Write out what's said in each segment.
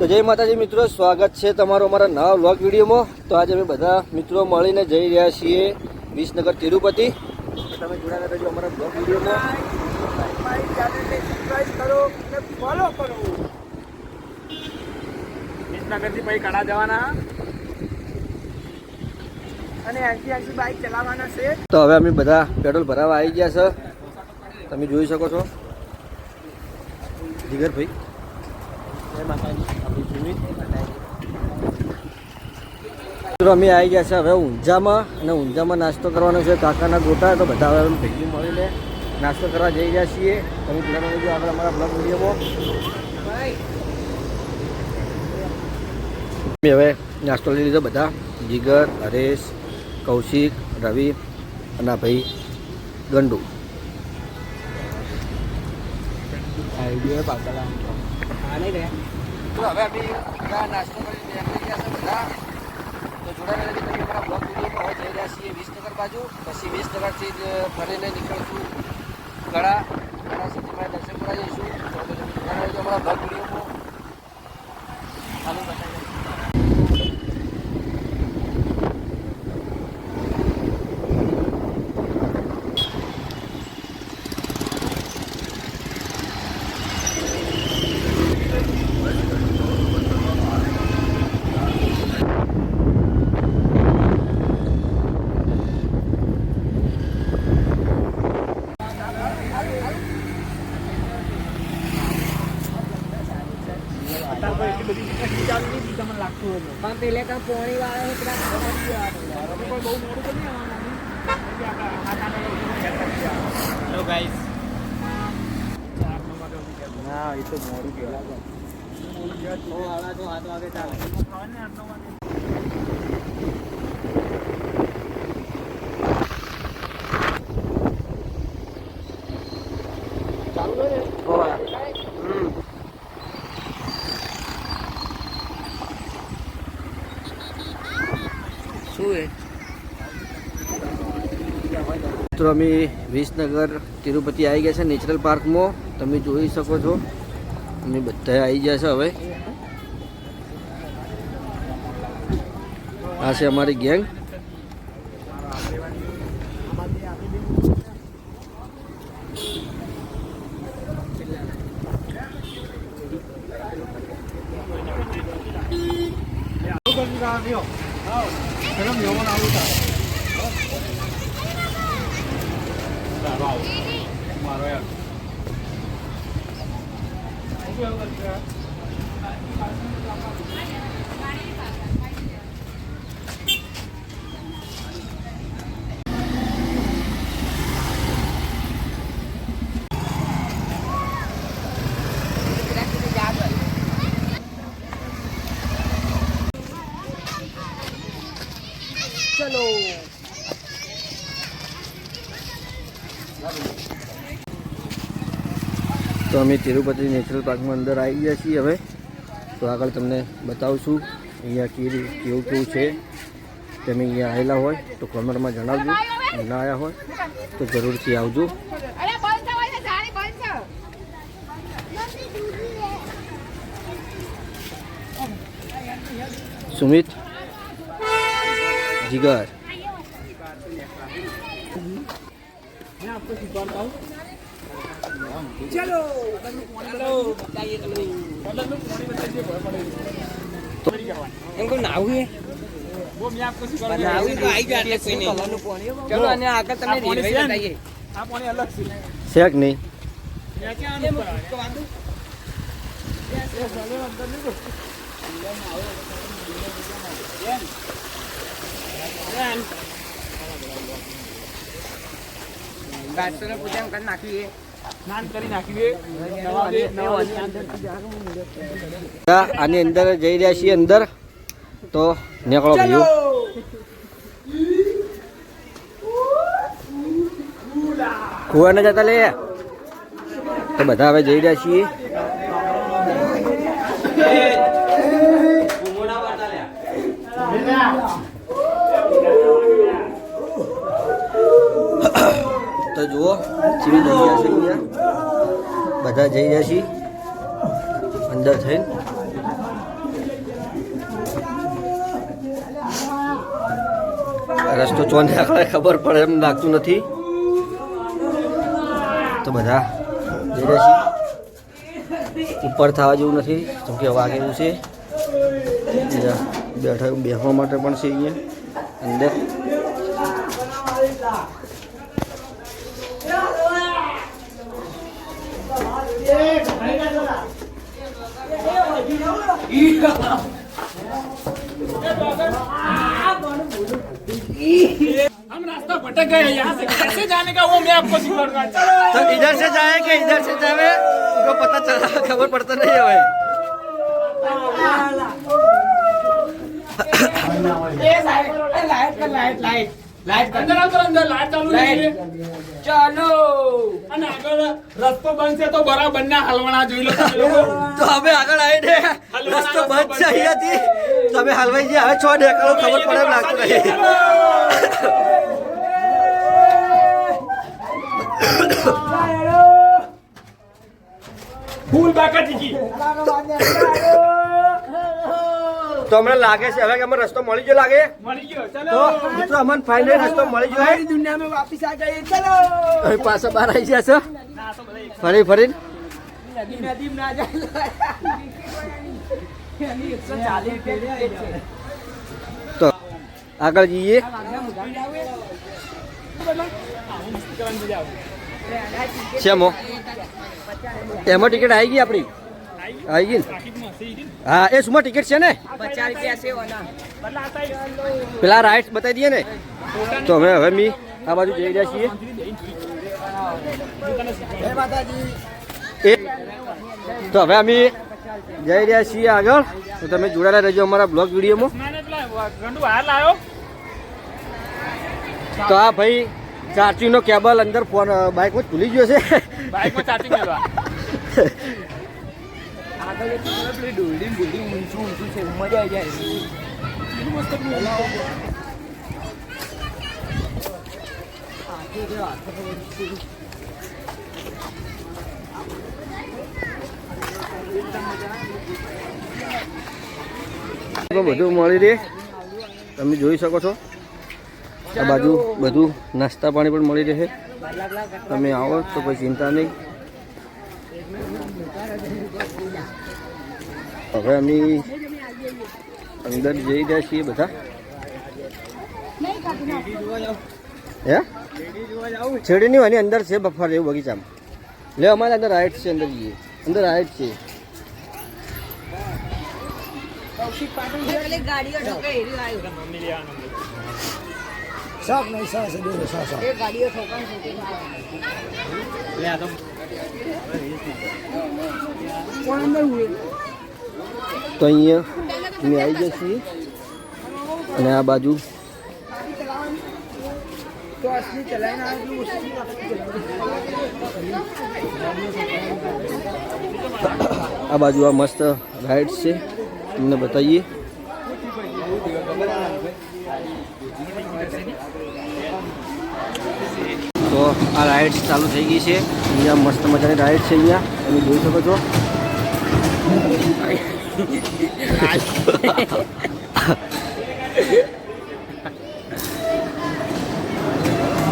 તો જય માતાજી મિત્રો, સ્વાગત છે તમારો અમારા નવા વ્લોગ વિડીયોમાં। તો આજે અમે બધા મિત્રો મળીને જઈ રહ્યા છીએ વિસનગર તિરુપતિ। તમે જોડાયેલા રહેજો અમારા વ્લોગ વિડીયોમાં। વિસનગરથી પછી કડા જવાના અને 80 બાઇક ચલાવવાના છે। તો હવે અમે બધા પેટ્રોલ ભરાવા આવી ગયા છે, તમે જોઈ શકો છો। જીગરભાઈ મિત્રો અમે આવી ગયા છે હવે ઊંઝામાં, અને ઊંઝામાં નાસ્તો કરવાનો છે કાકાના ગોટા। તો બધા હવે ભેગી મળીને નાસ્તો કરવા જઈ રહ્યા છીએ, તમે જોડાયેલા રહેજો આગળ અમારા બ્લોગ વિડીયોમાં। હવે નાસ્તો લઈ લીધો બધા, જીગર, હરેશ, કૌશિક, રવિ અને ભાઈ ગંડુ। તો હવે અમે નાસ્તો કરી નીકળી ગયા છે બધા, તો જોડાયેલા રહેજો તમે અમારા બ્લોગ વિડીયોમાં। હવે જઈ રહ્યા છીએ વિસનગર બાજુ, પછી વિસનગરથી જ ફરીને નીકળશું ગળા સિટીમાં દર્શન કરવા જઈશું। તો તમે જોડાયેલા રહેજો અમારા બ્લોગ વિડીયોમાં। ચાલુ બતાવી પેલે કા પોણી વાળા હેલો ગાઈસ, ના એ તો મોડું કેલા તો 8 વાગે ચાલે। મિત્રો અમે વિસનગર તિરુપતિ આવી ગયા છે નેચરલ પાર્કમાં, તમે જોઈ શકો છો। અમે બધા આવી ગયા છે હવે, આ છે અમારી ગેંગ। ચલો તો અમે તિરુપતિ નેચરલ પાર્કમાં અંદર આવી ગયા છીએ હવે। તો આગળ તમને બતાવશું અહીંયા કેવું છે। તમે અહીંયા આવેલા હોય તો કમેન્ટમાં જણાવજો, ના આવ્યા હોય તો જરૂરથી આવજો। સુમિત, જીગર, चलो इनको नाव है वो मैं आपको नाव तो आई जाते कोई नहीं। चलो અને આગળ તમે રેલવે બતાઈએ, આ પાણી અલગ છે શેક નહીં મેં કે આને મુકો વાંધો એ સાલે અંદર નહીં તો ગાયત્રી પૂજન કરી નાખીએ, સ્નાન કરી નાખીએ। આની અંદર જઈ રહ્યા છીએ અંદર, તો નીકળો ભાઈઓ। કુવા ને જતા લે, તો બધા હવે જઈ રહ્યા છીએ। તો જુઓ કેવી જગ્યા છે અહીંયા, બધા જઈ રહ્યા છીએ અંદર થઈને। રસ્તો ચોને આખરે ખબર પડે એમ લાગતું નથી. તો બધા જઈ રહ્યા છીએ. ઉપર થવા જેવું નથી કેમ કે વાગે એવું છે. બેઠા બેસવા માટે પણ છે અહીંયા અંદર. हम रास्ता भटक गए हैं, यहाँ से कैसे जाने का वो मैं आपको सिखाऊंगा. तो इधर से जाए कि इधर से जावे तो पता चला खबर पड़ता नहीं है भाई. अंदर अंदर लाइट चालू ચાલો અને આગળ રસ્તો બંધ છે તો બરાબર ના હલવાના જોઈ લો તમે લોકો. તો હવે આગળ આવીને રસ્તો બંધ છે અહીંયાથી તો હવે હલવાઈ ગયા. હવે 6 ઢેકણો ખબર પડે એમ લાગતું નહીં. ફૂલ બાકાજી તો અમને લાગે છે હવે કે અમને રસ્તો મળી ગયો લાગે. મળી ગયો. તો ચલો મિત્રો અમને ફાઇનલી રસ્તો મળી ગયો. દુનિયા में वापस आ गए. चलो હવે પાછા બહાર આવી ગયા છો ના તો બધા ફરી ફરીને. નદી ના જાય. એની 140 છે. તો આગળ જઈએ. શેમો એમાં ટિકિટ આવી ગઈ આપણી આવી ગઈ ને? હા એ સુમાં ટિકિટ છે ને 50 રૂપિયા છે ઓના. પેલા રાઇટ્સ બતાવી દઈએ ને. તો હવે મી આ બાજુ જઈ રહ્યા છીએ. તો હવે અમે જઈ રહ્યા છીએ આગળ. તો તમે જોડાયેલા રહેજો અમારા બ્લોગ વિડીયોમાં. મેને પેલા ગંડુ હાલ આવ્યો. તો આ ભાઈ ચાર્જિંગનો કેબલ અંદર ફોન બાઇકમાં જ ભૂલી ગયો છે. બાઈકમાં ચાર્જિંગ કરવા આગળ એક પેલી ડોલડી બુલ્ડી ઊંચું છે. મજા આવી જાય. બધું મળી રહે તમે જોઈ શકો છો. આ બાજુ બધું નાસ્તા પાણી પણ મળી રહે. તમે આવો તો કોઈ ચિંતા નહીં. હવે અમે અંદર જઈ રહ્યા છીએ બધા. હે છેડી નહીં હોય અંદર છે બફાર એવું બગીચામાં. લે અમારે અંદર રાઈટ છે. અંદર જઈએ. અંદર રાઈટ છે. ગાડીઓ ઠોકે હેરી આવ્યો શોખ નહીં સરસ દેવો સરસ. એ ગાડીઓ ઠોકાણ ઠોકી તો અહીંયા અમે આવી ગયા છીએ. અને આ બાજુ તો અસલી ચલાવીને આવ્યું. આ બાજુ આ મસ્ત રાઇડ્સ છે તમને બતાવીએ. તો આ રાઇડ્સ ચાલુ થઈ ગઈ છે. અહીંયા મસ્ત મજાની રાઇડ છે. અહીંયા તમે જોઈ શકો છો.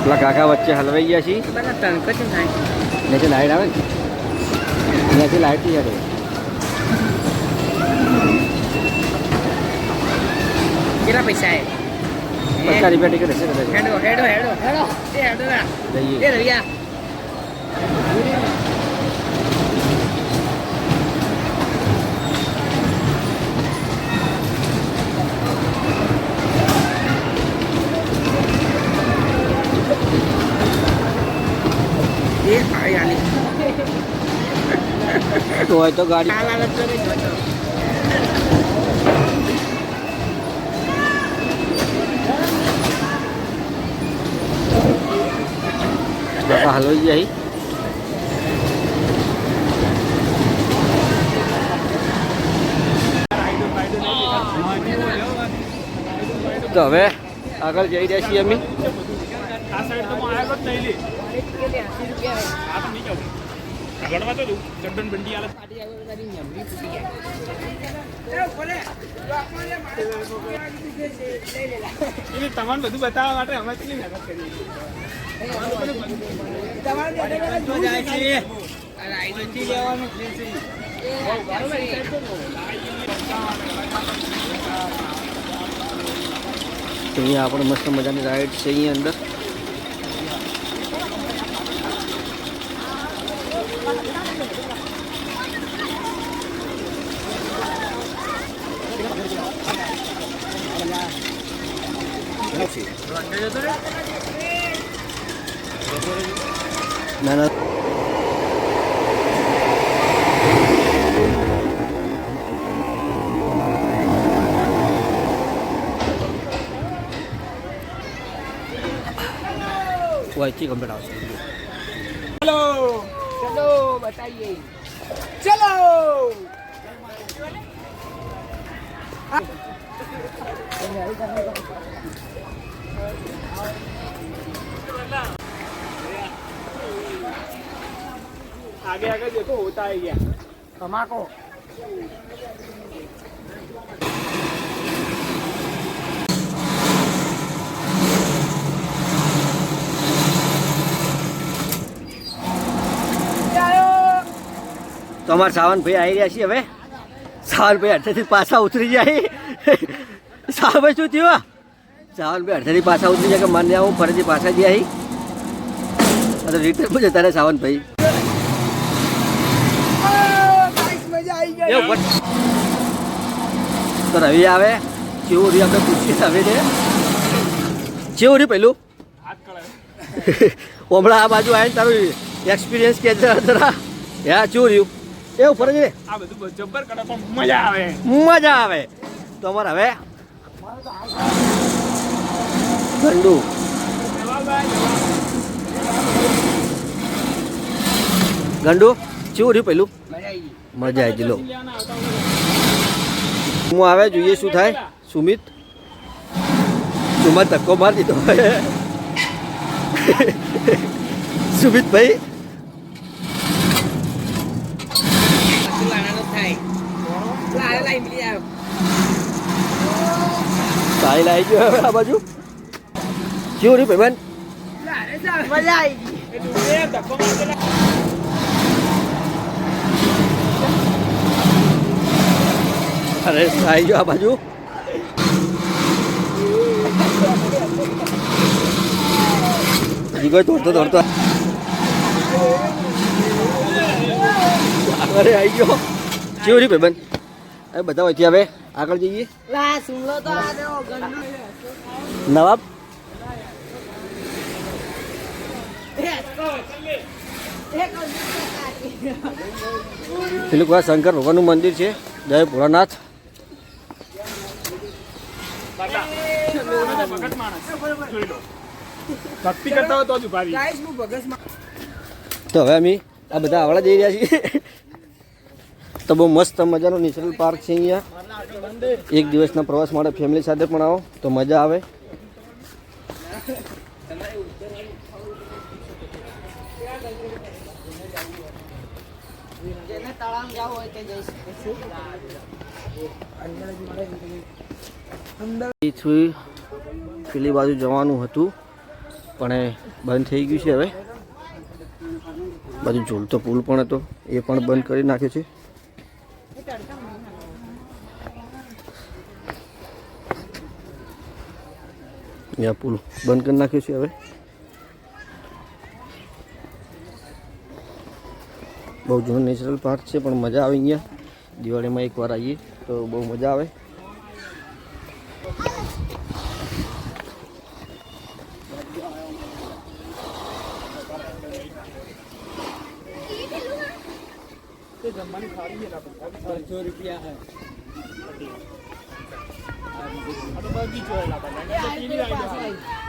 પેલા કાકા વચ્ચે હલવાઈ ગયા છીએ. નીચે લાઈટ આવે ને અહીંયાથી લાઈટ થી યાર કેટલા પૈસા હે 50 રૂપિયા ટિકિટ હશે કદાચ. હેડો હેડો હેડો હેડો એ હેડો ના જઈએ. એ રવિયા એ આઈ આલી તો હોય તો ગાડી કાલા લતો કે જોતો બાપા હલવાઈ જાય. તો હવે આગળ જઈ રહ્યા છીએ અમે. આ સાઈડ તો હું આવેલો જ નહીં લે. 80 રૂપિયા આ તો નહીં જાઉં. ગણવા તો દઉં ચડ્ડન બંડી આલે. પાટી આવી તારી નંબરી ફૂટી ગયા એટલે તમારે બધું બતાવવા માટે અમે કેટલી મહેનત કરી તો અહીંયા આપણે મસ્ત મજાની રાઈડ છે અહીંયા અંદર. ના ના અહીંથી કમ્પ્લીટ આવશે. ચલો चलो बताइए ચલો आगे आगे देखो होता है क्या धमाको તો અમારા સાવનભાઈ આવી રહ્યા છીએ. હવે સાવનભાઈ અડધેથી પાછા ઉતરી જાય. સાવનભાઈ શું થયું? સાવનભાઈ અડધેથી પાછા ઉતરી જાય કે મને આવું ફરીથી પાછા ગયા. રિટર્ન જતા રહે સાવનભાઈ. તો રવિ આવે કેવું રહ્યું આપણે પૂછીએ રવિને. કેવું રહ્યું પેલું હમણાં આ બાજુ આવીને તારું એક્સપિરિયન્સ કે જરા યા કેવું રહ્યું એવું ફરજ રે. આ બધું જબ્બર કરે પણ મજા આવે મજા આવે. તો અમારે હવે ગંડુ ગંડુ કેવું રહ્યું પેલું મજા આવી લો. હું આવે જોઈએ શું થાય. સુમિત ધક્કો માર દીધો. સુમિતભાઈ સાહિલ આવી ગયો હવે આ બાજુ. કેવું રહ્યું ભાઈબંધ? मजा आएगी અરે આવી ગયો આ બાજુ. હજી કોઈ દોડતો દોડતો અરે આવી ગયો. કેવું રહ્યું ભાઈબંધ? હવે બતાવો અહીંથી હવે આગળ જઈએ. ला सुन लो तो आ जाओ गन्नू નવાબ પેલું કોઈ શંકર ભગવાનનું મંદિર છે. જય ભોળાનાથ. ભગત માણસ જોઈ લો ભક્તિ કરતા હોય તો જ ઉભા રહી. गाइस मु बगस में તો હવે અમે આ બધા આવડા જઈ રહ્યા છીએ. તો બહુ મસ્ત મજાનો નેચરલ પાર્ક છે અહીંયા. એક દિવસના પ્રવાસ માટે ફેમિલી સાથે પણ આવો તો મજા આવે. जेने तळाम जाओ होय ते जई અહીંથી પેલી બાજુ જવાનું હતું પણ એ બંધ થઈ ગયું છે. હવે બાજુ ઝૂલતો પુલ પણ હતો એ પણ બંધ કરી નાખ્યો છે. અહીંયા પુલ બંધ કરી નાખ્યો છે. હવે બહુ જૂનું નેચરલ પાર્ક છે પણ મજા આવે અહીંયા. દિવાળીમાં એકવાર આવીએ તો બહુ મજા આવે.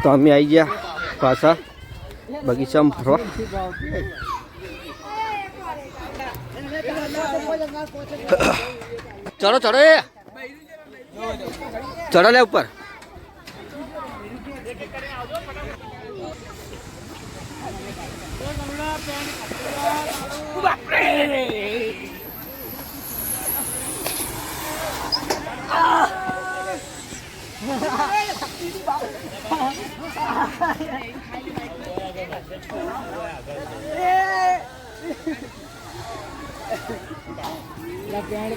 તો અમે આવી ગયા પાછા બગીચામાં ફરવા. ચડો ચડો એ ચડો લે ઉપર. બાપરે બાદલ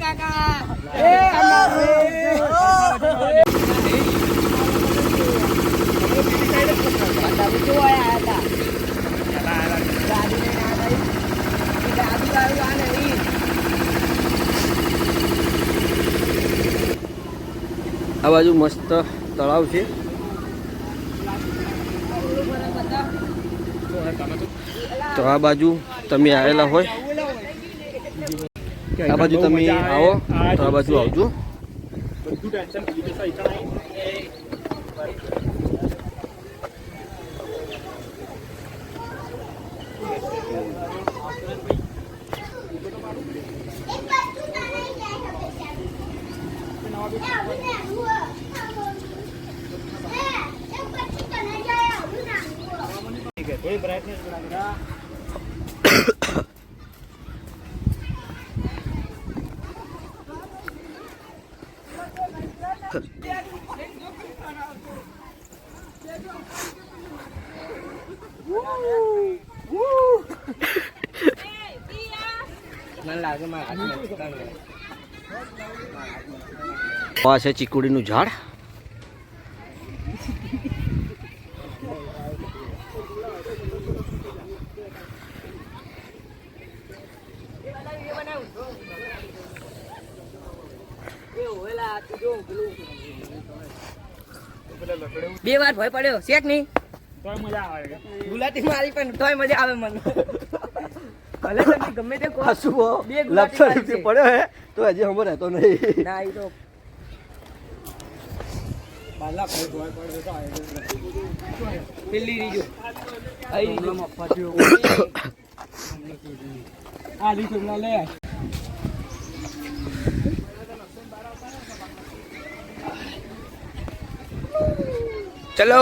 કાકા આ બાજુ મસ્ત તળાવ છે. તો આ બાજુ તમે આવેલા હોય, આ બાજુ તમે આવો તો આ બાજુ આવજો. બધું ટેન્શન ભૂલી જશો ઈકણ થોડી બ્રાઇટનેસ બનાવી. આ છે ચીકુડીનું ઝાડ. બે વાર ભય પડ્યો શેક નહીં તોય મજા આવે. ગુલાટી મારી પણ તોય મજા આવે મને. ભલે તમે ગમે તે કહો. આ શું બે ગુલાટી લપસર મારી છે. પડ્યો હે તો હજી ખબર રહેતો નહીં. ના ઈ તો બાલા ભાઈ ભોય પડે તો આવે. પેલી રીજો આઈ રીજો મફાટ્યો. આ રીતો ના લે. ચલો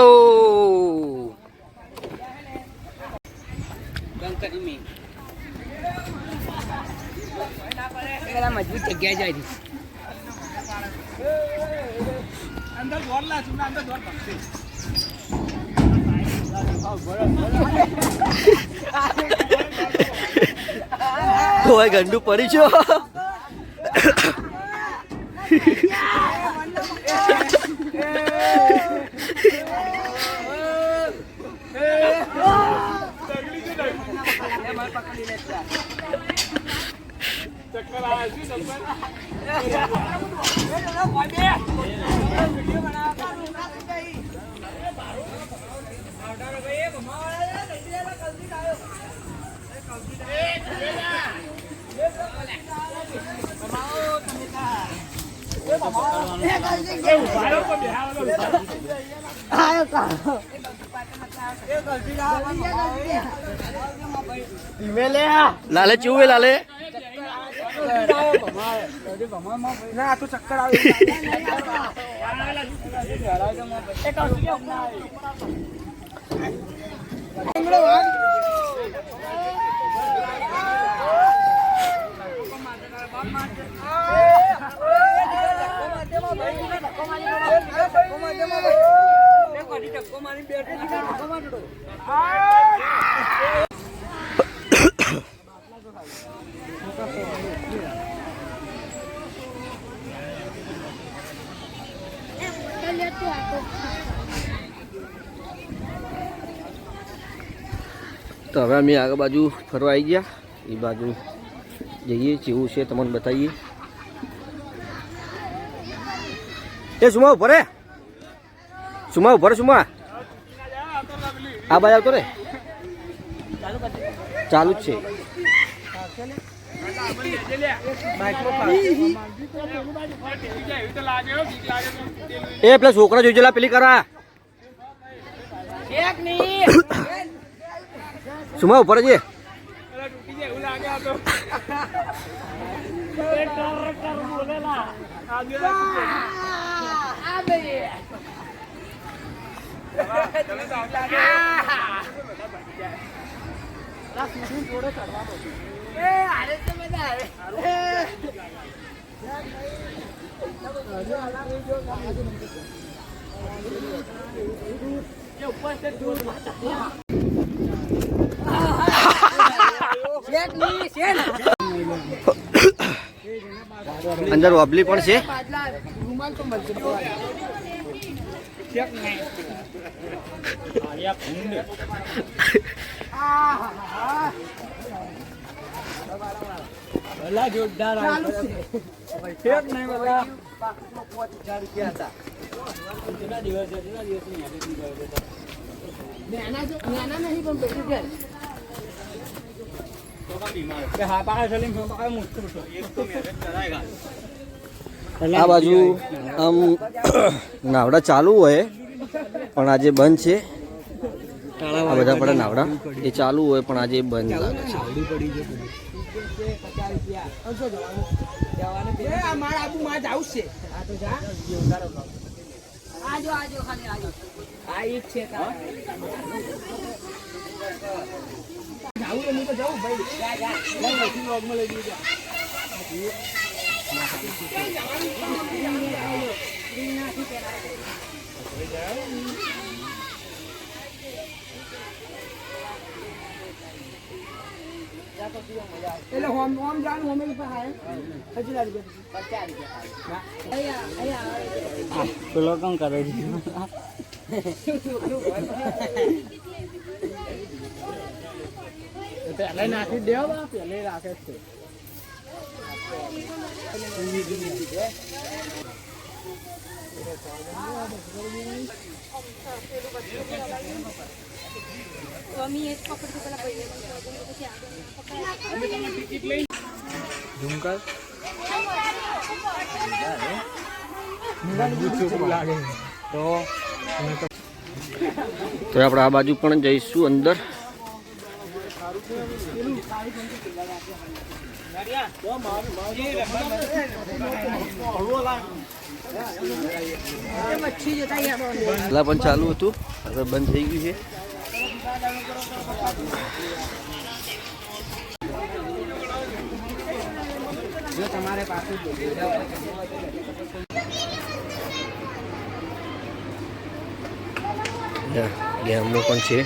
મજબૂત જગ્યા જાય છે. અંદર જોર લા છું અંદર જોર ભક્તિ. કોઈ ગંડુ પડી છો. ચક્કર આવે છે ચક્કર. લાલે ચેવું લાલે. ના તો ચક્કર આવે. તો હવે અમે આગળ બાજુ ફરવા આવી ગયા. એ બાજુ જઈએ જેવું છે તમને બતાવીએ. એ સુમા ઉભો રે, સુમા ઉભો રે, સુમા આ બાજુ આવતો રે. ચાલુ જ છે. એ પેલા છોકરા જોઈ જેલા પેલી કરા. શેક નહીં સુમા ઉપર છે. અંદર વાબલી પણ છે. આ બાજુ આમ નાવડા ચાલુ હોય પણ આજે બંધ છે. આ બધા પડે નાવડા એ ચાલુ હોય પણ આજે બંધ લાગે છે. એટલે હોમ હોમ જાણ હોમે પર આય હજી લાગી ગયા પેલો કામ કરે છે પહેલા નાખી દેવા પહેલે રાખે છે તો આપણે આ બાજુ પણ જઈશું અંદર. પહેલા પણ ચાલુ હતું, હવે બંધ થઈ ગયું છે. જો તમારે પાછું ગેમનું પણ છે.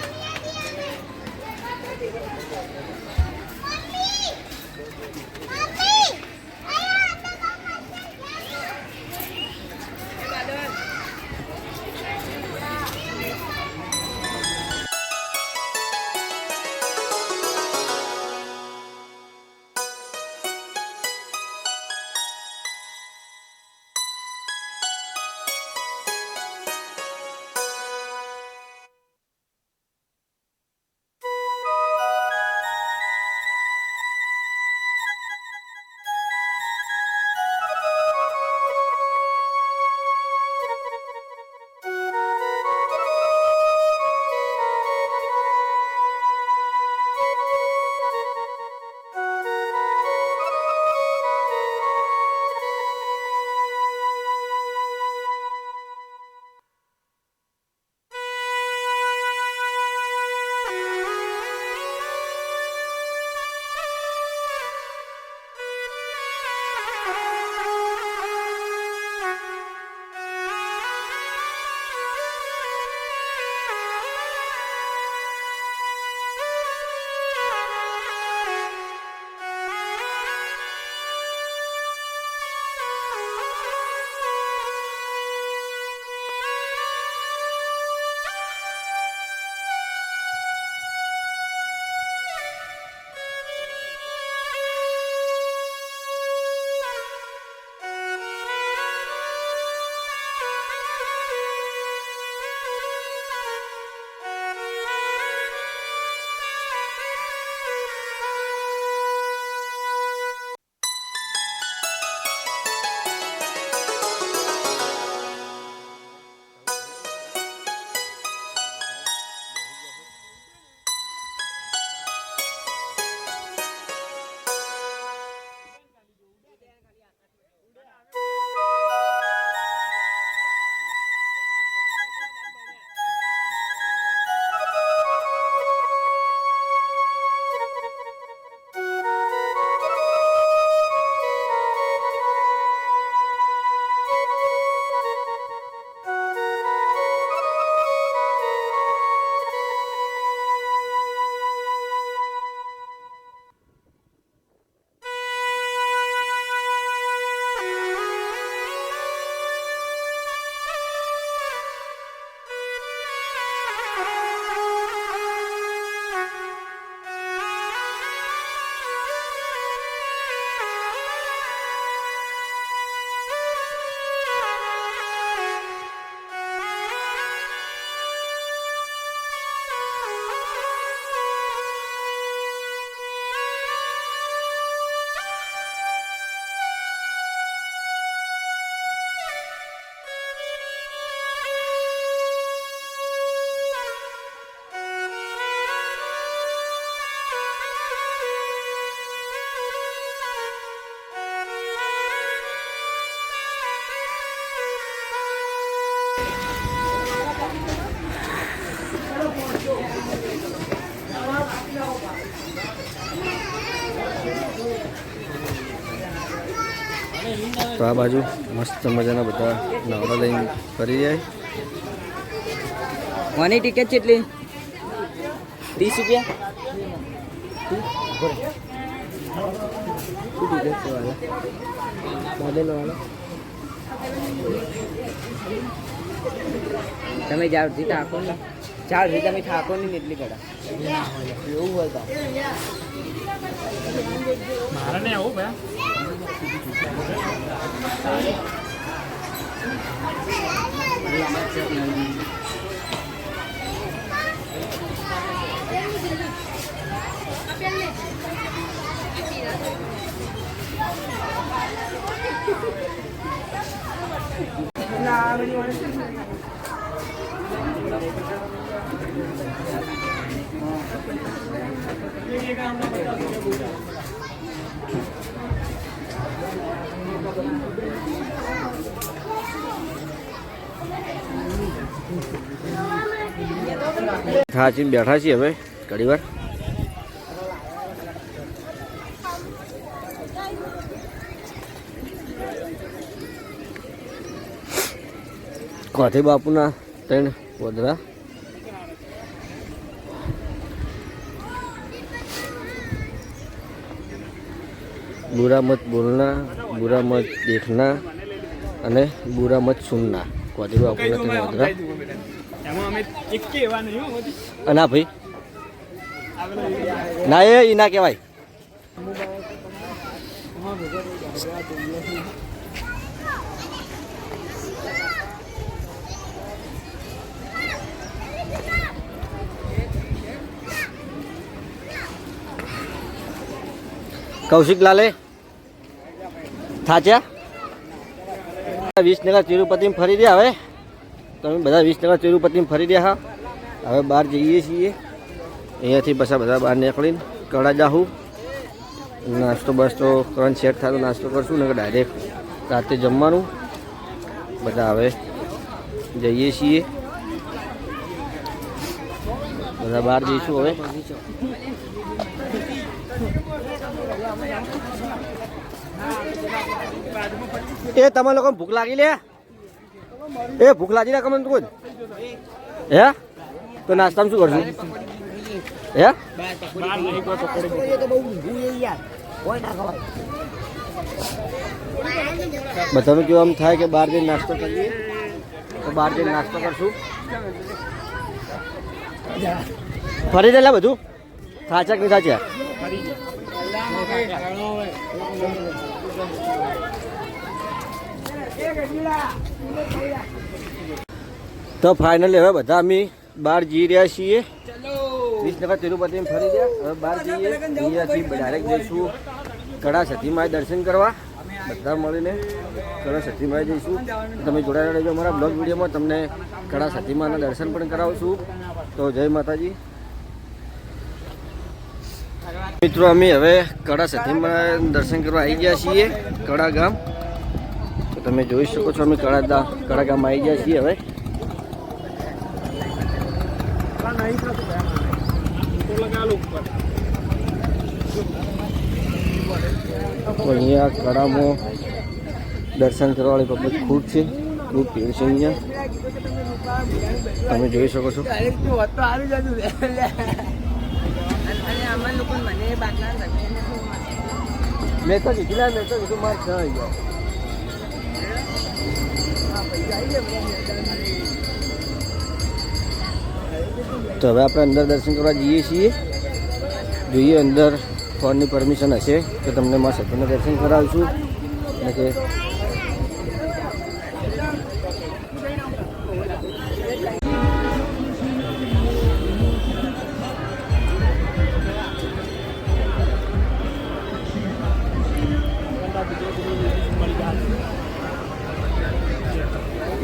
તો આ બાજુ મસ્ત મજાના બધા નવરા લઈને ફરી જાય. કોની ટિકિટ કેટલી? 30 રૂપિયા. તમે જ્યારથી ઠાકોર ને ચારથી તમે ઠાકોર ની એટલી કડા એવું હોય તો મારે ને આવું ભાઈ ખાચીને બેઠા છીએ હવે ઘણી વાર. કોથી બાપુના 3 વધરા. बुरा मत बोलना, बुरा मत देखना અને बुरा मत सुनना. કોથી બાપુના 3 વધરા. એમાં અમે એક એવા નહીં હો મોદી. ના ભાઈ ના એ ના કહેવાય. કૌશિક લાલે થાચ્યા વિસનગર તિરુપતિ ફરી રહ્યા. હવે તમે બધા વિસનગર તિરુપતિ ફરી રહ્યા. હવે બહાર જઈએ છીએ. અહીંયાથી પાછા બધા બહાર નીકળીને કડા જાહું. નાસ્તો બાસ્તો કરવાનું સેટ થાય તો નાસ્તો કરશું ને ડાયરેક્ટ રાતે જમવાનું. બધા હવે જઈએ છીએ. બધા બહાર જઈશું હવે. એ તમારે લોકો ભૂખ લાગી લે. એ ભૂખ લાગી લે કમન તું હે તો નાસ્તામાં શું કરશું હે? બધાનું કેવું આમ થાય કે બહાર જઈને નાસ્તો કરીએ તો બહાર જઈને નાસ્તો કરશું. ફરી જાય બધું સાચા કે સાચા. તો ફાઇનલી હવે બધા અમે બહાર જઈ રહ્યા છીએ. વિસનગર તિરુપતિ ફરી ગયા. હવે બહાર જઈએ. અહીંયાથી ડાયરેક્ટ જઈશું કડા સતીમાએ દર્શન કરવા. બધા મળીને કડા સતીમાએ જઈશું. તમે જોડાયેલા રહેજો અમારા બ્લોગ વિડીયોમાં. તમને કડા સતીમાના દર્શન પણ કરાવશું. તો જય માતાજી મિત્રો. અમે હવે કડા સતીમા દર્શન કરવા આવી ગયા છીએ કડા ગામ. તો તમે જોઈ શકો છો અમે કડા ગામ આવી ગયા છીએ. હવે અહીંયા કડામાં દર્શન કરવાવાળી પબ્લિક ખૂબ છે. ખૂબ ભીડ છે અહીંયા. તમે જોઈ શકો છો. મેં તો કીધું મારે છ ગયા. તો હવે આપણે અંદર દર્શન કરવા જઈએ છીએ. જોઈએ અંદર ફોનની પરમિશન હશે તો તમને મારા સત્યના દર્શન કરાવશું. અને કે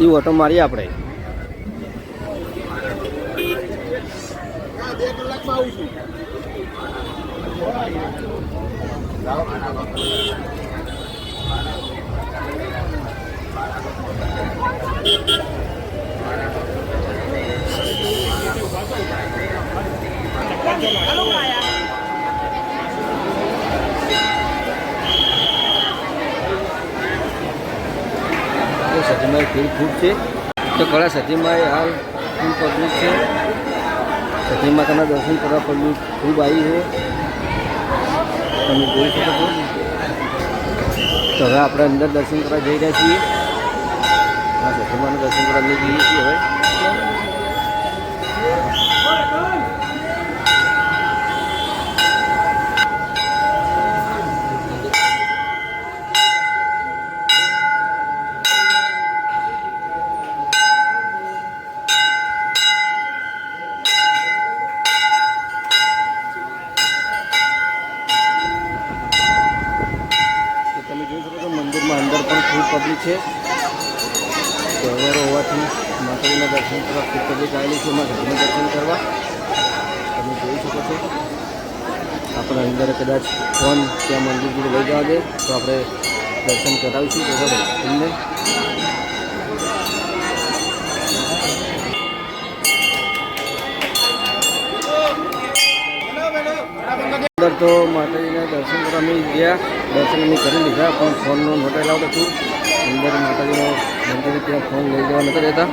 એ ઓટો મારીએ આપણે. સતીમાં ભીડ ખૂબ છે. તો કળા સતીમાં હાલ ફૂલ પબ્લિક છે. સતી માતાના દર્શન કરવા પબ્લિક ખૂબ આવી છે, તમે જોઈ શકો છો. તો હવે આપણે અંદર દર્શન કરવા જઈ રહ્યા છીએ. હા, સતી માનું દર્શન કરવા જઈ જઈએ છીએ હવે. તમે જોઈ શકો છો મંદિરમાં અંદર પણ ખૂબ પબ્લિક છે. તહેવારો હોવાથી માતાજીના દર્શન કરવા ખૂબ પબ્લિક આવેલી છે. માતાજીના દર્શન કરવા તમે જોઈ શકો છો. આપણે અંદર કદાચ ફોન ત્યાં મંદિર સુધી લઈ જવા દે તો આપણે દર્શન કરાવીશું. તો તમને અંદર તો માતાજીના દર્શન કરવા અમે ગયા, દર્શન અમે કરી લીધા, પણ ફોનનો નોટ એલાઉડ હતું. અંદર માતાજીનો મંદિર ત્યાં ફોન લઈ જવા નહોતા દેતા,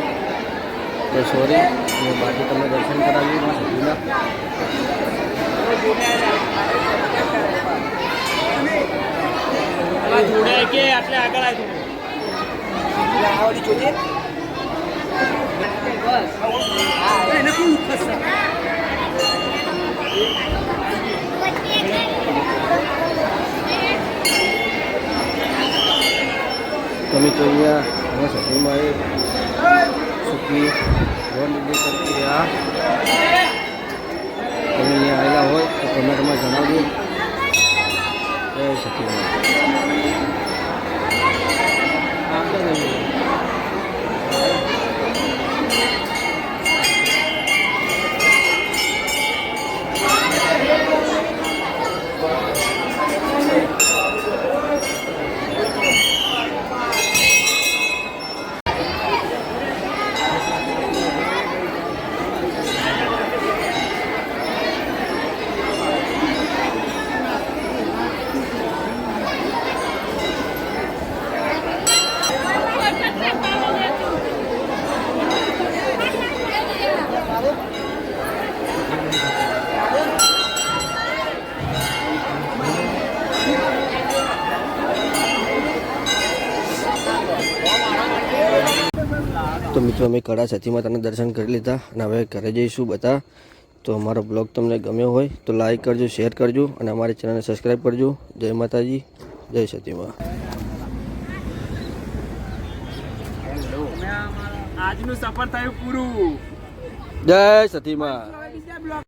તો સોરી. અને બાકી તમને દર્શન કરાવ્યું સતીના. તમે તો અહીંયા અમે સતીમાં એ સુખી લોન લીધી કરતી રહ્યા. તમે અહીંયા આવેલા હોય તો કમેન્ટમાં જણાવજો. જય સતીમાં. તો મિત્રો અમે કળા સતી માતાના દર્શન કરી લીધા અને હવે ઘરે જઈશું બધા. તો અમારો બ્લોગ તમને ગમ્યો હોય તો લાઈક કરજો, શેર કરજો અને અમારી ચેનલને સબસ્ક્રાઈબ કરજો. જય માતાજી, જય સતીમાં. આજનું સફર થયું પૂરું. જય સતીમાં.